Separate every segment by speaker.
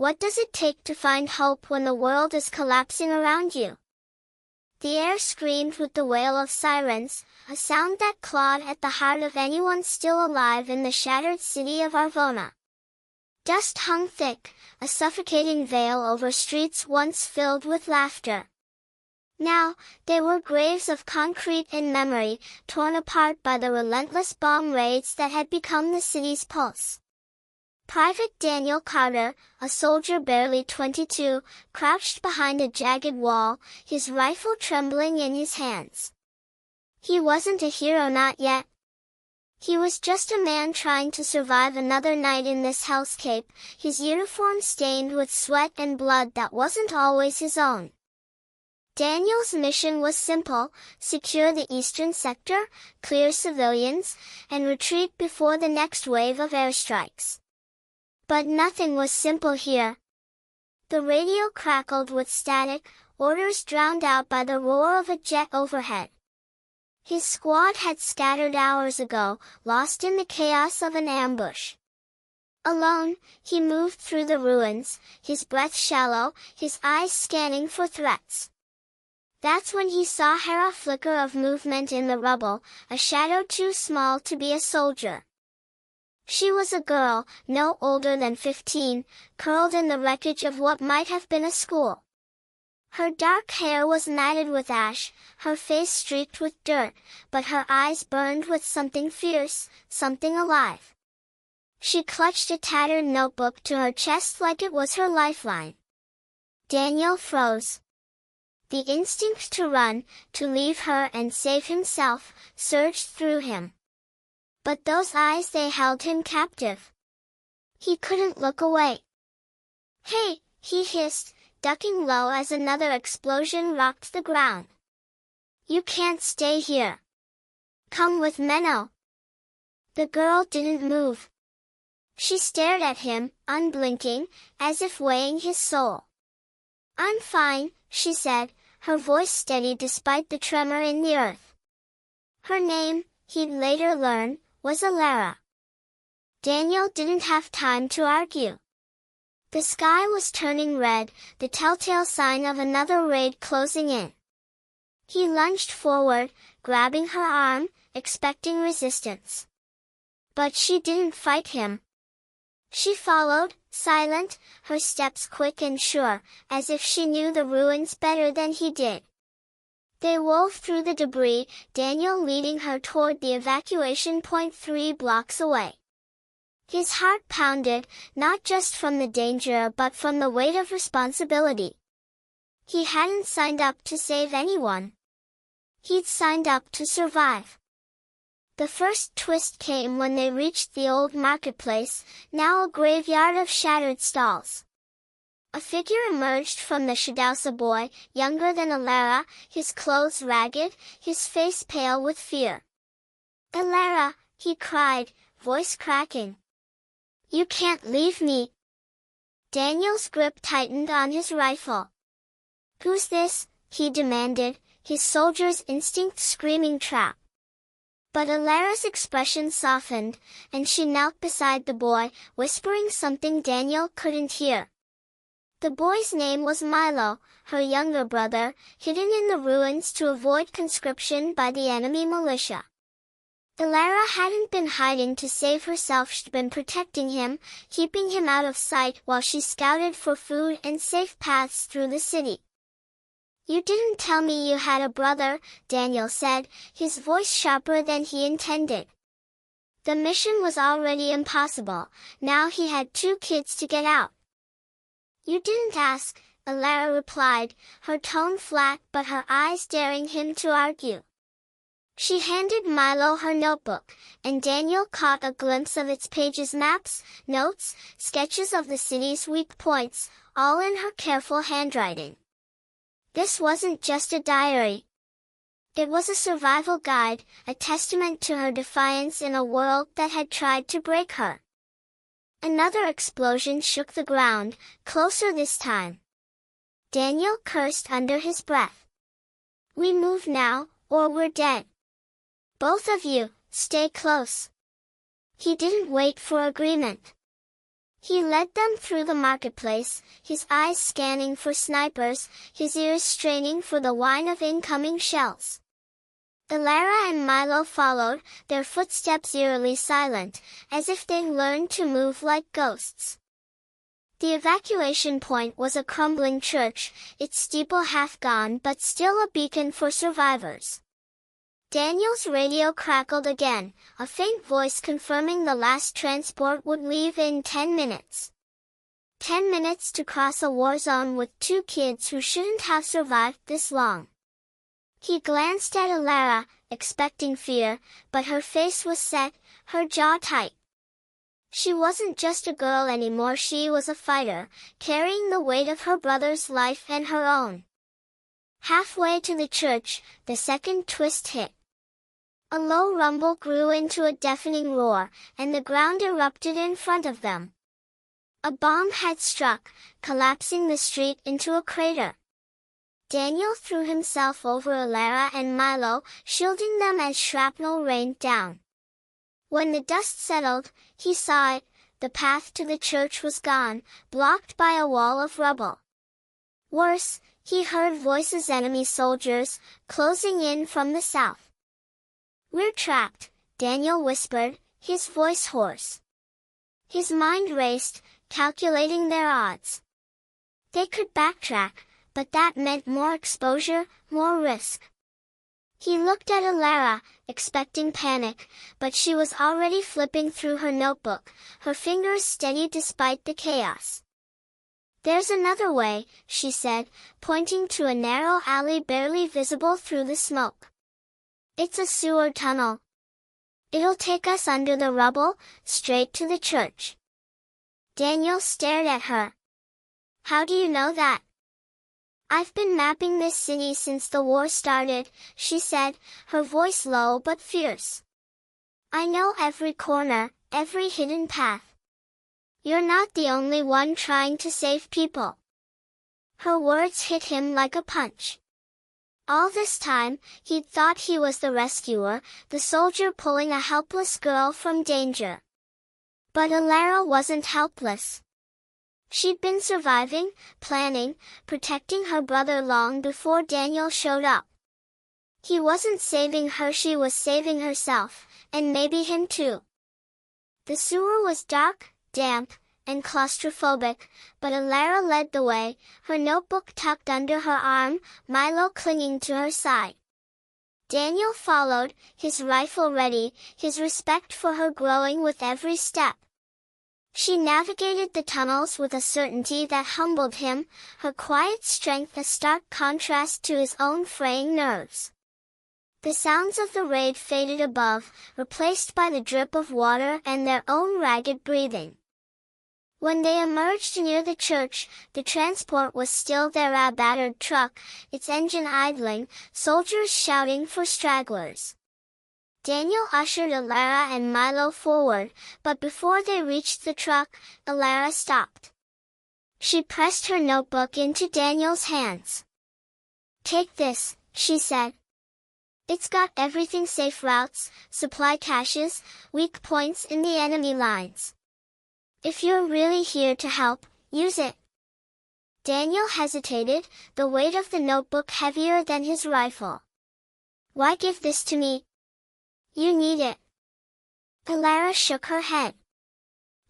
Speaker 1: What does it take to find hope when the world is collapsing around you? The air screamed with the wail of sirens, a sound that clawed at the heart of anyone still alive in the shattered city of Arvona. Dust hung thick, a suffocating veil over streets once filled with laughter. Now, they were graves of concrete and memory, torn apart by the relentless bomb raids that had become the city's pulse. Private Daniel Carter, a soldier barely 22, crouched behind a jagged wall, his rifle trembling in his hands. He wasn't a hero, not yet. He was just a man trying to survive another night in this hellscape, his uniform stained with sweat and blood that wasn't always his own. Daniel's mission was simple: secure the eastern sector, clear civilians, and retreat before the next wave of airstrikes. But nothing was simple here. The radio crackled with static, orders drowned out by the roar of a jet overhead. His squad had scattered hours ago, lost in the chaos of an ambush. Alone, he moved through the ruins, his breath shallow, his eyes scanning for threats. That's when he saw a flicker of movement in the rubble, a shadow too small to be a soldier. She was a girl, no older than 15, curled in the wreckage of what might have been a school. Her dark hair was matted with ash, her face streaked with dirt, but her eyes burned with something fierce, something alive. She clutched a tattered notebook to her chest like it was her lifeline. Daniel froze. The instinct to run, to leave her and save himself, surged through him. But those eyes, they held him captive. He couldn't look away. "Hey," he hissed, ducking low as another explosion rocked the ground. "You can't stay here. Come with Menno." The girl didn't move. She stared at him, unblinking, as if weighing his soul. "I'm fine," she said, her voice steady despite the tremor in the earth. Her name, he'd later learn, was Alara. Daniel didn't have time to argue. The sky was turning red, the telltale sign of another raid closing in. He lunged forward, grabbing her arm, expecting resistance. But she didn't fight him. She followed, silent, her steps quick and sure, as if she knew the ruins better than he did. They wove through the debris, Daniel leading her toward the evacuation point 3 blocks away. His heart pounded, not just from the danger but from the weight of responsibility. He hadn't signed up to save anyone. He'd signed up to survive. The first twist came when they reached the old marketplace, now a graveyard of shattered stalls. A figure emerged from the Shadausa boy, younger than Alara, his clothes ragged, his face pale with fear. "Alara," he cried, voice cracking. "You can't leave me." Daniel's grip tightened on his rifle. "Who's this?" he demanded, his soldier's instinct screaming trap. But Alara's expression softened, and she knelt beside the boy, whispering something Daniel couldn't hear. The boy's name was Milo, her younger brother, hidden in the ruins to avoid conscription by the enemy militia. Alara hadn't been hiding to save herself, she'd been protecting him, keeping him out of sight while she scouted for food and safe paths through the city. "You didn't tell me you had a brother," Daniel said, his voice sharper than he intended. The mission was already impossible, now he had 2 kids to get out. "You didn't ask," Alara replied, her tone flat but her eyes daring him to argue. She handed Milo her notebook, and Daniel caught a glimpse of its pages: maps, notes, sketches of the city's weak points, all in her careful handwriting. This wasn't just a diary. It was a survival guide, a testament to her defiance in a world that had tried to break her. Another explosion shook the ground, closer this time. Daniel cursed under his breath. "We move now, or we're dead. Both of you, stay close." He didn't wait for agreement. He led them through the marketplace, his eyes scanning for snipers, his ears straining for the whine of incoming shells. Alara and Milo followed, their footsteps eerily silent, as if they'd learned to move like ghosts. The evacuation point was a crumbling church, its steeple half gone but still a beacon for survivors. Daniel's radio crackled again, a faint voice confirming the last transport would leave in 10 minutes. 10 minutes to cross a war zone with 2 kids who shouldn't have survived this long. He glanced at Alara, expecting fear, but her face was set, her jaw tight. She wasn't just a girl anymore, she was a fighter, carrying the weight of her brother's life and her own. Halfway to the church, the second twist hit. A low rumble grew into a deafening roar, and the ground erupted in front of them. A bomb had struck, collapsing the street into a crater. Daniel threw himself over Alara and Milo, shielding them as shrapnel rained down. When the dust settled, he saw it. The path to the church was gone, blocked by a wall of rubble. Worse, he heard voices, enemy soldiers, closing in from the south. "We're trapped," Daniel whispered, his voice hoarse. His mind raced, calculating their odds. They could backtrack, but that meant more exposure, more risk. He looked at Alara, expecting panic, but she was already flipping through her notebook, her fingers steady despite the chaos. "There's another way," she said, pointing to a narrow alley barely visible through the smoke. "It's a sewer tunnel. It'll take us under the rubble, straight to the church." Daniel stared at her. "How do you know that?" "I've been mapping this city since the war started," she said, her voice low but fierce. "I know every corner, every hidden path. You're not the only one trying to save people." Her words hit him like a punch. All this time, he'd thought he was the rescuer, the soldier pulling a helpless girl from danger. But Alara wasn't helpless. She'd been surviving, planning, protecting her brother long before Daniel showed up. He wasn't saving her, she was saving herself, and maybe him too. The sewer was dark, damp, and claustrophobic, but Alara led the way, her notebook tucked under her arm, Milo clinging to her side. Daniel followed, his rifle ready, his respect for her growing with every step. She navigated the tunnels with a certainty that humbled him, her quiet strength a stark contrast to his own fraying nerves. The sounds of the raid faded above, replaced by the drip of water and their own ragged breathing. When they emerged near the church, the transport was still there, a battered truck, its engine idling, soldiers shouting for stragglers. Daniel ushered Alara and Milo forward, but before they reached the truck, Alara stopped. She pressed her notebook into Daniel's hands. "Take this," she said. "It's got everything: safe routes, supply caches, weak points in the enemy lines. If you're really here to help, use it." Daniel hesitated, the weight of the notebook heavier than his rifle. "Why give this to me? You need it." Alara shook her head.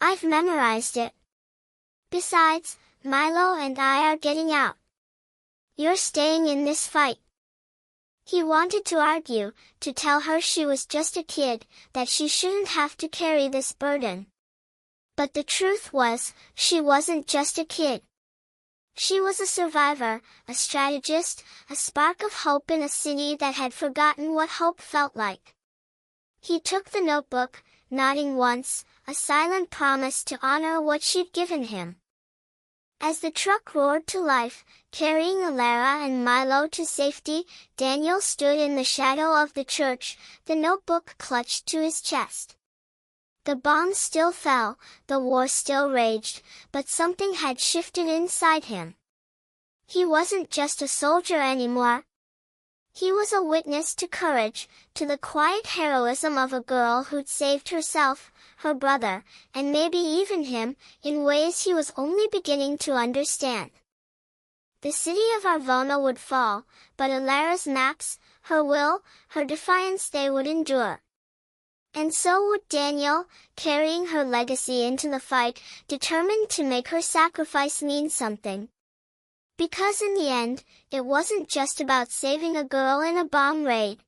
Speaker 1: "I've memorized it. Besides, Milo and I are getting out. You're staying in this fight." He wanted to argue, to tell her she was just a kid, that she shouldn't have to carry this burden. But the truth was, she wasn't just a kid. She was a survivor, a strategist, a spark of hope in a city that had forgotten what hope felt like. He took the notebook, nodding once, a silent promise to honor what she'd given him. As the truck roared to life, carrying Alara and Milo to safety, Daniel stood in the shadow of the church, the notebook clutched to his chest. The bombs still fell, the war still raged, but something had shifted inside him. He wasn't just a soldier anymore. He was a witness to courage, to the quiet heroism of a girl who'd saved herself, her brother, and maybe even him, in ways he was only beginning to understand. The city of Arvona would fall, but Alara's Max, her will, her defiance they would endure. And so would Daniel, carrying her legacy into the fight, determined to make her sacrifice mean something. Because in the end, it wasn't just about saving a girl in a bomb raid.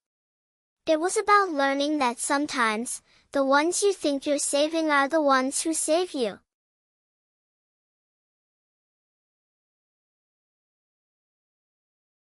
Speaker 1: It was about learning that sometimes, the ones you think you're saving are the ones who save you.